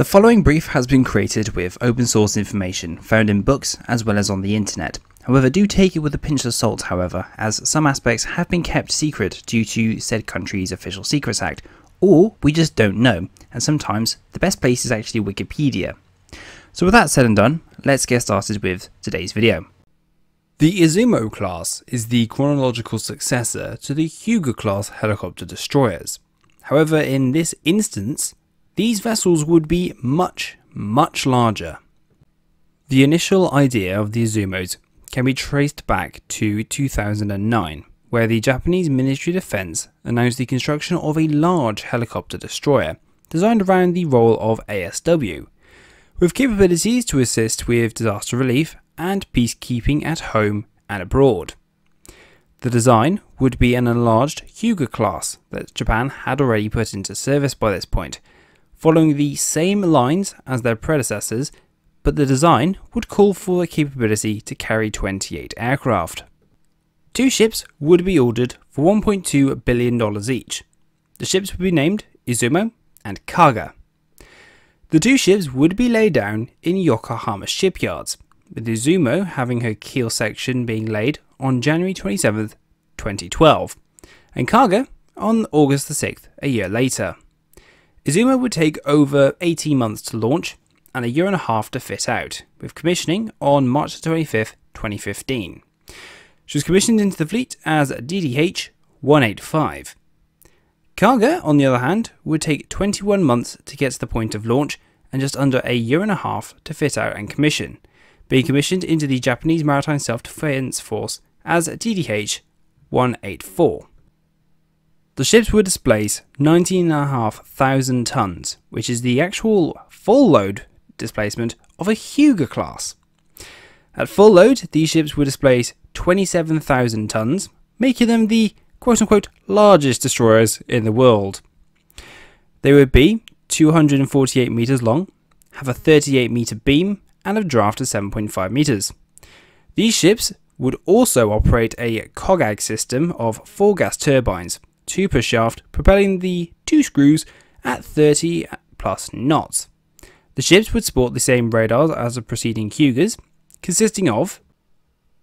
The following brief has been created with open source information found in books as well as on the internet. However, do take it with a pinch of salt, however, as some aspects have been kept secret due to said country's Official Secrets Act, or we just don't know, and sometimes the best place is actually Wikipedia. So with that said and done, let's get started with today's video. The Izumo class is the chronological successor to the Kaga class helicopter destroyers. However, in this instance, these vessels would be much larger. The initial idea of the Izumos can be traced back to 2009, where the Japanese Ministry of Defense announced the construction of a large helicopter destroyer designed around the role of ASW, with capabilities to assist with disaster relief and peacekeeping at home and abroad. The design would be an enlarged Kaga class that Japan had already put into service by this point, following the same lines as their predecessors, but the design would call for the capability to carry 28 aircraft. Two ships would be ordered for $1.2 billion each. The ships would be named Izumo and Kaga. The two ships would be laid down in Yokohama shipyards, with Izumo having her keel section being laid on January 27, 2012, and Kaga on August 6th, a year later. Izumo would take over 18 months to launch and a year and a half to fit out, with commissioning on March 25th, 2015. She was commissioned into the fleet as DDH-185. Kaga, on the other hand, would take 21 months to get to the point of launch and just under a year and a half to fit out and commission, being commissioned into the Japanese Maritime Self-Defense Force as DDH-184. The ships would displace 19,500 tons, which is the actual full load displacement of a Kaga class. At full load, these ships would displace 27,000 tons, making them the quote-unquote largest destroyers in the world. They would be 248 meters long, have a 38 meter beam, and a draft of 7.5 meters. These ships would also operate a COGAG system of 4 gas turbines, 2 per shaft, propelling the 2 screws at 30 plus knots. The ships would sport the same radars as the preceding Kagas, consisting of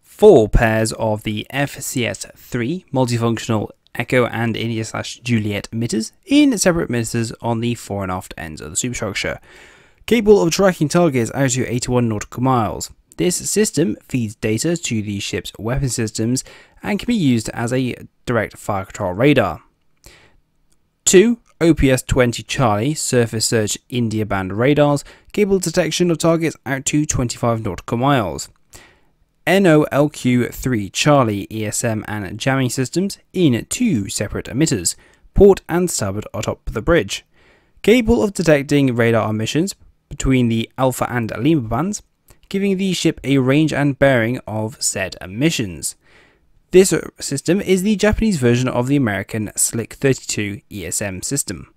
4 pairs of the FCS-3 multifunctional Echo and India/Juliet emitters in separate emitters on the fore and aft ends of the superstructure, capable of tracking targets out to 81 nautical miles. This system feeds data to the ship's weapon systems and can be used as a direct fire control radar. 2 OPS-20 Charlie surface search India band radars, capable of detection of targets out to 25 nautical miles. NOLQ-3 Charlie ESM and jamming systems in 2 separate emitters, port and starboard atop the bridge, capable of detecting radar emissions between the Alpha and Lima bands, giving the ship a range and bearing of said emissions. This system is the Japanese version of the American Slick 32 ESM system.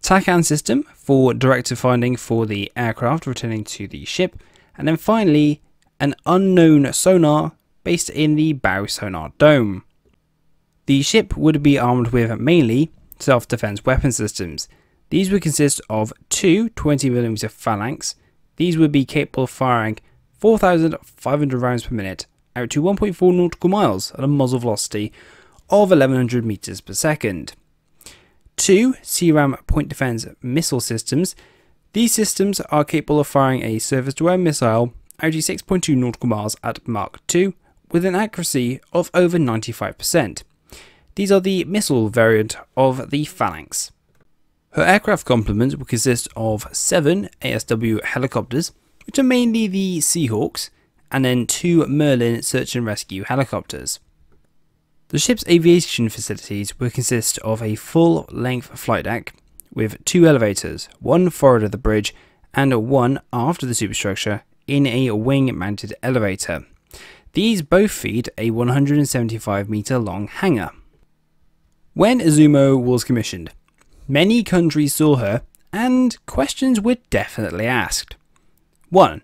TACAN system for directive finding for the aircraft returning to the ship, and then finally an unknown sonar based in the bow sonar dome. The ship would be armed with mainly self-defense weapon systems. These would consist of 2 20mm phalanx. These would be capable of firing 4,500 rounds per minute out to 1.4 nautical miles at a muzzle velocity of 1100 meters per second. 2 CRAM point defense missile systems. These systems are capable of firing a surface-to-air missile out to 6.2 nautical miles at Mach 2 with an accuracy of over 95%. These are the missile variant of the Phalanx. Her aircraft complement will consist of 7 ASW helicopters, which are mainly the Seahawks, and then 2 Merlin search and rescue helicopters. The ship's aviation facilities will consist of a full-length flight deck with 2 elevators, 1 forward of the bridge and 1 aft of the superstructure in a wing-mounted elevator. These both feed a 175 meter long hangar. When Izumo was commissioned, many countries saw her and questions were definitely asked. 1.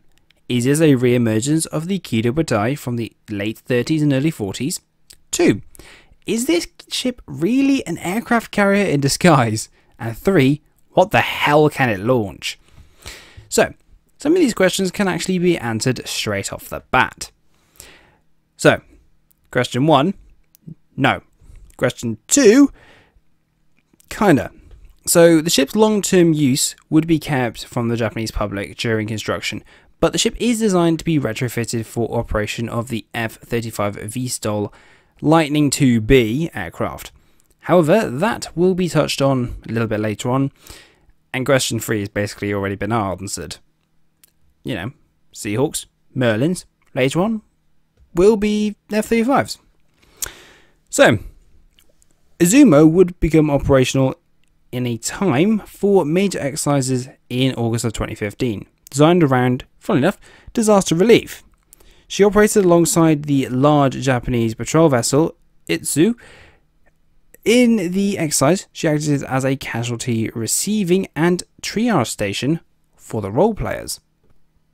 Is this a re-emergence of the Kido Butai from the late 30s and early 40s? 2. Is this ship really an aircraft carrier in disguise? And 3. What the hell can it launch? So, some of these questions can actually be answered straight off the bat. So, question 1, no. Question 2, kinda. So, the ship's long-term use would be kept from the Japanese public during construction, but the ship is designed to be retrofitted for operation of the F-35 VSTOL Lightning II-B aircraft. However, that will be touched on a little bit later on, and question 3 has basically already been answered. You know, Seahawks, Merlins, later on, will be F-35s. So, Izumo would become operational in a time for major exercises in August of 2015, designed around, funnily enough, disaster relief. She operated alongside the large Japanese patrol vessel, Itsu. In the exercise, she acted as a casualty receiving and triage station for the role players.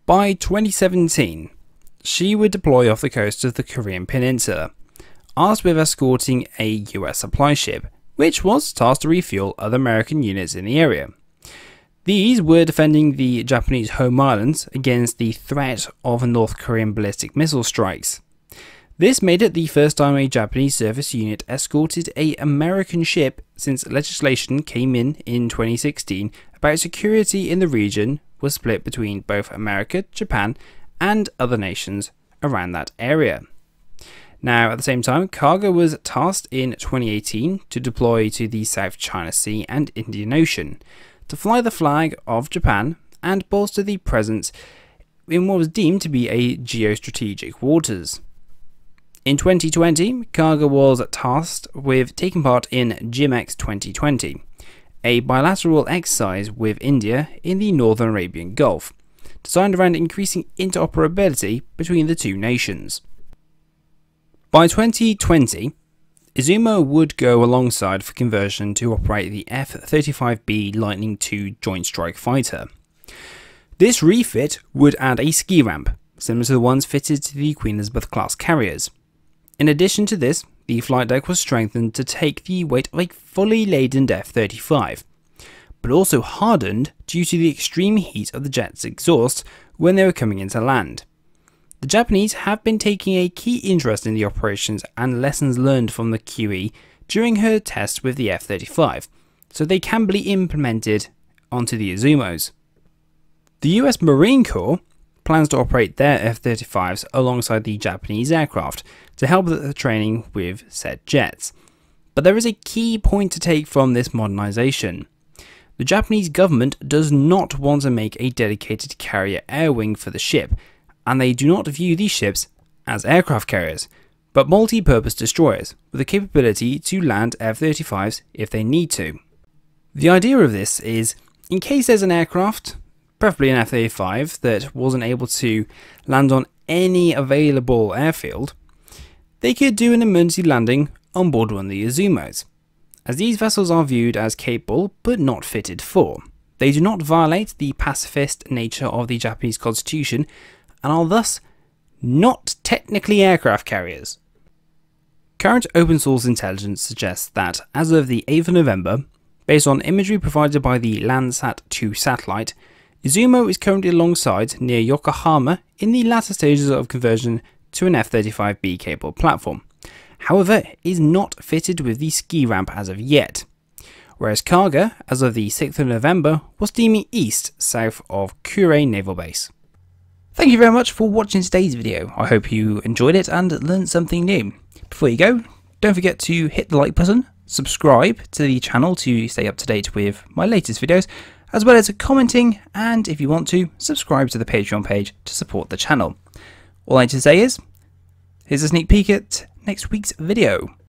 By 2017, she would deploy off the coast of the Korean Peninsula, tasked with escorting a US supply ship, which was tasked to refuel other American units in the area. These were defending the Japanese home islands against the threat of North Korean ballistic missile strikes. This made it the first time a Japanese surface unit escorted an American ship since legislation came in 2016 about security in the region was split between both America, Japan, and other nations around that area. Now, at the same time, Kaga was tasked in 2018 to deploy to the South China Sea and Indian Ocean to fly the flag of Japan and bolster the presence in what was deemed to be a geostrategic waters. In 2020, Kaga was tasked with taking part in JMX 2020, a bilateral exercise with India in the Northern Arabian Gulf, designed around increasing interoperability between the two nations. By 2020, Izumo would go alongside for conversion to operate the F-35B Lightning II Joint Strike Fighter. This refit would add a ski ramp, similar to the ones fitted to the Queen Elizabeth class carriers. In addition to this, the flight deck was strengthened to take the weight of a fully laden F-35, but also hardened due to the extreme heat of the jet's exhaust when they were coming into land. The Japanese have been taking a key interest in the operations and lessons learned from the QE during her tests with the F-35, so they can be implemented onto the Izumos. The US Marine Corps plans to operate their F-35s alongside the Japanese aircraft to help with the training with said jets. But there is a key point to take from this modernisation. The Japanese government does not want to make a dedicated carrier air wing for the ship, and they do not view these ships as aircraft carriers, but multi-purpose destroyers with the capability to land F-35s if they need to. The idea of this is, in case there's an aircraft, preferably an F-35, that wasn't able to land on any available airfield, they could do an emergency landing on board one of the Izumos, as these vessels are viewed as capable but not fitted for. They do not violate the pacifist nature of the Japanese constitution and are thus not technically aircraft carriers. Current open source intelligence suggests that as of the 8th of November, based on imagery provided by the Landsat 2 satellite, Izumo is currently alongside near Yokohama in the latter stages of conversion to an F-35B capable platform. However, it is not fitted with the ski ramp as of yet, whereas Kaga, as of the 6th of November, was steaming east south of Kure Naval Base. Thank you very much for watching today's video. I hope you enjoyed it and learned something new. Before you go, don't forget to hit the like button, subscribe to the channel to stay up to date with my latest videos, as well as commenting, and if you want to, subscribe to the Patreon page to support the channel. All I need to say is, here's a sneak peek at next week's video.